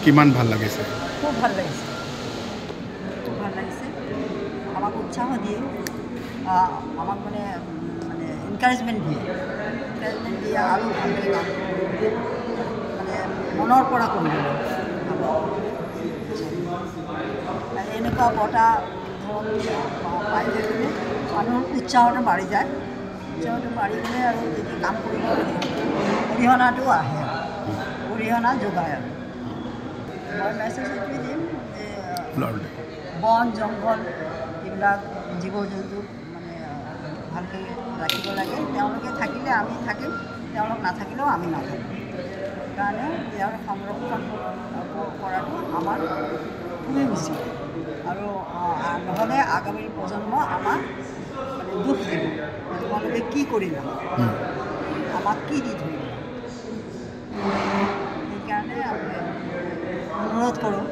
কিমান ভাল লাগিছে? খুব ভাল লাগিছে, খুব ভাল লাগিছে। আমাক উৎসাহ দিয়ে, আমাক মানে এনকাৰেজমেণ্ট দিয়ে আৰু ভালকৈ কাম কৰিবলৈ মানে মনৰ পৰা কৰিবলৈ এনেকুৱা বঁটা পাই থাকিলে মানুহৰ উৎসাহটো বাঢ়ি যায়। উৎসাহটো বাঢ়ি গ'লে আৰু যদি কাম কৰিব অৰিহণাটো আহে, অৰিহণা যোগায়। আৰু মই মেছেজ এইটোৱে দিম যে বন জংঘল এইবিলাক জীৱ জন্তু মানে ভালকৈ ৰাখিব লাগে। তেওঁলোকে থাকিলে আমি থাকিম, তেওঁলোক নাথাকিলেও আমি নাথাকিম। সেইকাৰণে ইয়াৰ সংৰক্ষণ কৰাটো আমাৰ খুবেই উচিত। আৰু নহ'লে আগামী প্ৰজন্ম আমাক মানে দুখ দিব, তোমালোকে কি কৰিলা, আমাক কি দি ধৰিলা। সেইকাৰণে আমি অনুৰোধ কৰোঁ,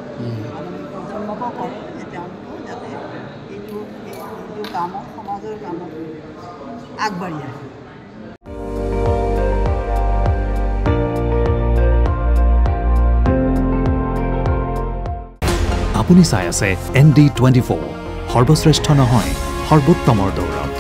আগামী প্ৰজন্মকো কৰোঁ যে তেওঁলোকেও যাতে এইটো কামত, সমাজৰ কামত আগবাঢ়ি আহে। আপুনি চাই আছে ND24, সৰ্বশ্ৰেষ্ঠ নহয় সৰ্বোত্তমৰ দৌৰ।